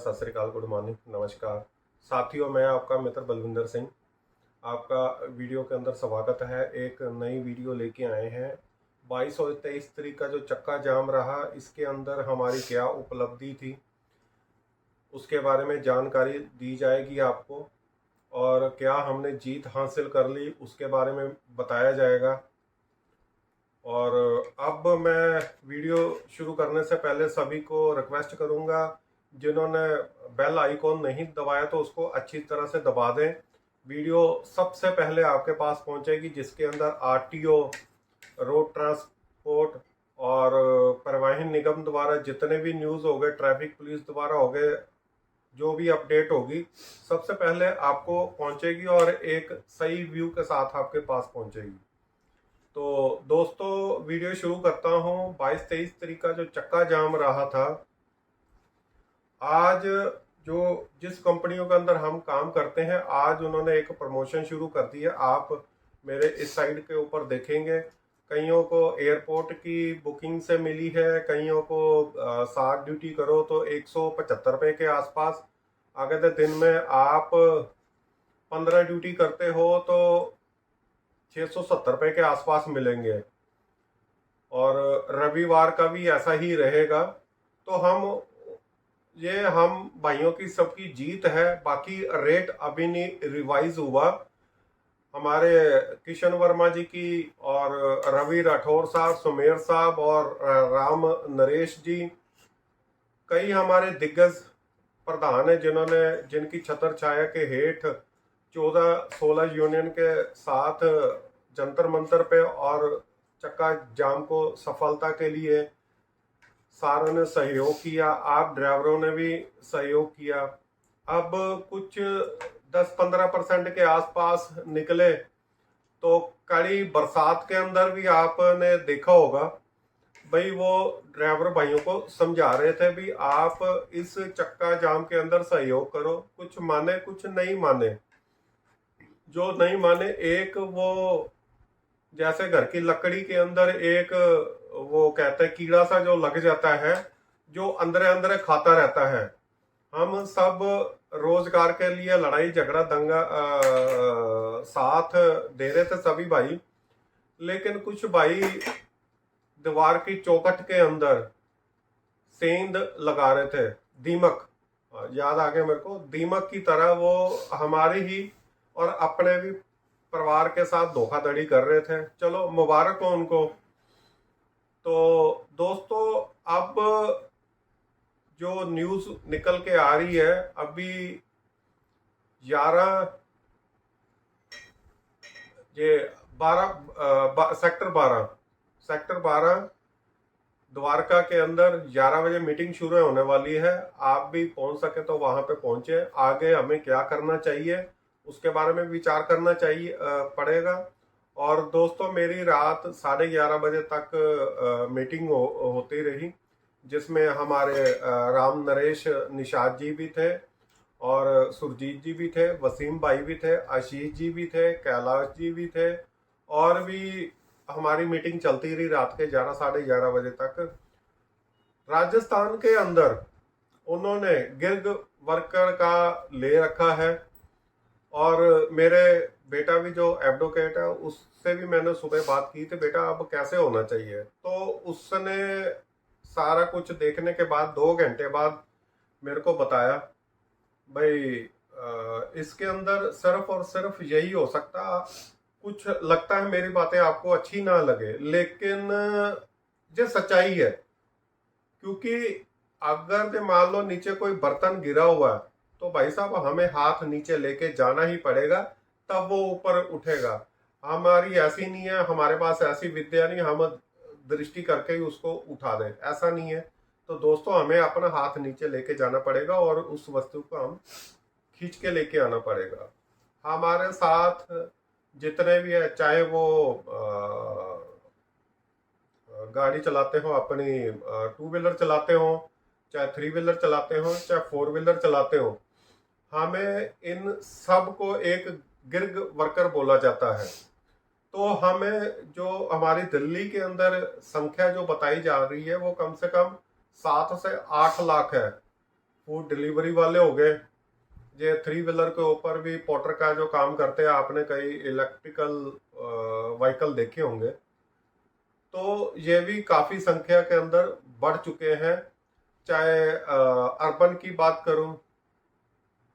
सत श्री अकाल, good morning, नमस्कार साथियों। मैं आपका मित्र बलविंदर सिंह आपका वीडियो के अंदर स्वागत है। एक नई वीडियो लेके आए हैं। 22 और 23 तारीख का जो चक्का जाम रहा, इसके अंदर हमारी क्या उपलब्धि थी उसके बारे में जानकारी दी जाएगी आपको, और क्या हमने जीत हासिल कर ली उसके बारे में बताया जाएगा। और अब मैं वीडियो शुरू करने से पहले सभी को रिक्वेस्ट करूंगा, जिन्होंने बेल आइकॉन नहीं दबाया तो उसको अच्छी तरह से दबा दें। वीडियो सबसे पहले आपके पास पहुंचेगी जिसके अंदर आरटीओ, रोड ट्रांसपोर्ट और परिवहन निगम द्वारा जितने भी न्यूज़ हो गए, ट्रैफिक पुलिस द्वारा हो गए, जो भी अपडेट होगी सबसे पहले आपको पहुंचेगी और एक सही व्यू के साथ आपके पास पहुंचेगी। तो दोस्तों, वीडियो शुरू करता हूँ। 22-23 तारीख का जो चक्का जाम रहा था, आज जो जिस कंपनियों के अंदर हम काम करते हैं, आज उन्होंने एक प्रमोशन शुरू कर दी है। आप मेरे इस साइड के ऊपर देखेंगे, कईयों को एयरपोर्ट की बुकिंग से मिली है, कईयों को 60 ड्यूटी करो तो 175 रुपये के आसपास। अगर दिन में आप 15 ड्यूटी करते हो तो 670 रुपये के आसपास मिलेंगे, और रविवार का भी ऐसा ही रहेगा। तो हम भाइयों की सबकी जीत है। बाकी रेट अभी नहीं रिवाइज हुआ। हमारे किशन वर्मा जी की और रवि राठौर साहब, सुमेर साहब और राम नरेश जी, कई हमारे दिग्गज प्रधान है जिनकी छतर छाया के हेठ 14-16 यूनियन के साथ जंतर मंतर पे और चक्का जाम को सफलता के लिए सारों ने सहयोग किया। आप ड्राइवरों ने भी सहयोग किया। अब कुछ 10-15% के आसपास निकले तो कड़ी बरसात के अंदर भी आपने देखा होगा भाई, वो ड्राइवर भाइयों को समझा रहे थे भी आप इस चक्का जाम के अंदर सहयोग करो। कुछ माने कुछ नहीं माने। जो नहीं माने, एक वो जैसे घर की लकड़ी के अंदर एक वो कहते हैं कीड़ा सा जो लग जाता है, जो अंदर अंदर खाता रहता है। हम सब रोजगार के लिए लड़ाई झगड़ा दंगा साथ दे रहे थे सभी भाई, लेकिन कुछ भाई दीवार की चौखट के अंदर सेंध लगा रहे थे। दीमक, याद आ गया मेरे को, दीमक की तरह वो हमारे ही और अपने भी परिवार के साथ धोखाधड़ी कर रहे थे। चलो, मुबारक हो उनको। तो दोस्तों, अब जो न्यूज़ निकल के आ रही है, अभी 11 ये 12 सेक्टर 12 द्वारका के अंदर 11 बजे मीटिंग शुरू होने वाली है। आप भी पहुंच सके तो वहां पे पहुंचे। आगे हमें क्या करना चाहिए उसके बारे में विचार करना चाहिए पड़ेगा। और दोस्तों, मेरी रात 11:30 बजे तक मीटिंग होती रही, जिसमें हमारे राम नरेश निषाद जी भी थे, और सुरजीत जी भी थे, वसीम भाई भी थे, आशीष जी भी थे, कैलाश जी भी थे, और भी हमारी मीटिंग चलती रही रात के 11-11:30 बजे तक। राजस्थान के अंदर उन्होंने गिग वर्कर का ले रखा है, और मेरे बेटा भी जो एडवोकेट है उससे भी मैंने सुबह बात की थी, बेटा अब कैसे होना चाहिए। तो उसने सारा कुछ देखने के बाद 2 घंटे बाद मेरे को बताया, भाई इसके अंदर सिर्फ और सिर्फ यही हो सकता। कुछ लगता है मेरी बातें आपको अच्छी ना लगे, लेकिन ये सच्चाई है। क्योंकि अगर जो मान लो नीचे कोई बर्तन गिरा हुआ है तो भाई साहब हमें हाथ नीचे लेके जाना ही पड़ेगा, तब वो ऊपर उठेगा। हमारी ऐसी नहीं है, हमारे पास ऐसी विद्या नहीं हम दृष्टि करके ही उसको उठा दें, ऐसा नहीं है। तो दोस्तों, हमें अपना हाथ नीचे लेके जाना पड़ेगा और उस वस्तु को हम खींच के लेके आना पड़ेगा। हमारे साथ जितने भी है, चाहे वो गाड़ी चलाते हो, अपनी 2 व्हीलर चलाते हो, चाहे 3 व्हीलर चलाते हो, चाहे 4 व्हीलर चलाते हो, हमें इन सब को एक गिग वर्कर बोला जाता है। तो हमें जो हमारी दिल्ली के अंदर संख्या जो बताई जा रही है वो कम से कम 7 से 8 लाख है। फूड डिलीवरी वाले हो गए, ये 3 व्हीलर के ऊपर भी पोर्टर का जो काम करते हैं, आपने कई इलेक्ट्रिकल व्हीकल देखे होंगे, तो ये भी काफ़ी संख्या के अंदर बढ़ चुके हैं। चाहे अर्बन की बात करूं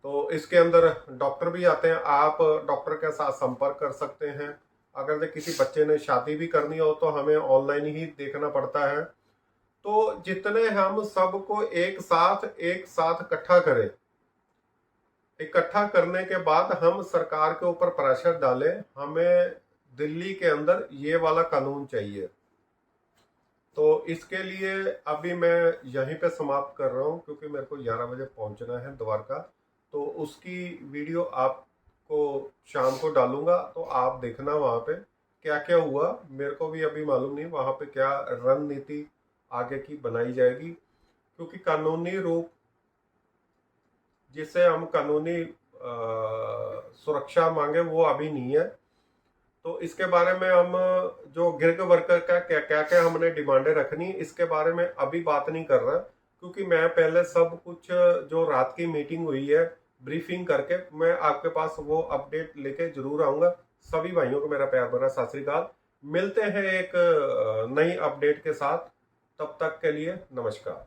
तो इसके अंदर डॉक्टर भी आते हैं, आप डॉक्टर के साथ संपर्क कर सकते हैं। अगर किसी बच्चे ने शादी भी करनी हो तो हमें ऑनलाइन ही देखना पड़ता है। तो जितने हम सबको एक साथ इकट्ठा करें, इकट्ठा करने के बाद हम सरकार के ऊपर प्रेशर डालें, हमें दिल्ली के अंदर ये वाला कानून चाहिए। तो इसके लिए अभी मैं यहीं पे समाप्त कर रहा हूँ, क्योंकि मेरे को 11 बजे पहुंचना है द्वारका। तो उसकी वीडियो आपको शाम को डालूंगा, तो आप देखना वहाँ पे क्या क्या हुआ। मेरे को भी अभी मालूम नहीं वहाँ पे क्या रणनीति आगे की बनाई जाएगी, क्योंकि कानूनी रूप जिसे हम कानूनी सुरक्षा मांगे वो अभी नहीं है। तो इसके बारे में हम जो गिग वर्कर का क्या क्या क्या हमने डिमांडें रखनी, इसके बारे में अभी बात नहीं कर रहा, क्योंकि मैं पहले सब कुछ जो रात की मीटिंग हुई है ब्रीफिंग करके मैं आपके पास वो अपडेट लेके जरूर आऊंगा। सभी भाइयों को मेरा प्यार भरा सत श्री अकाल। मिलते हैं एक नई अपडेट के साथ, तब तक के लिए नमस्कार।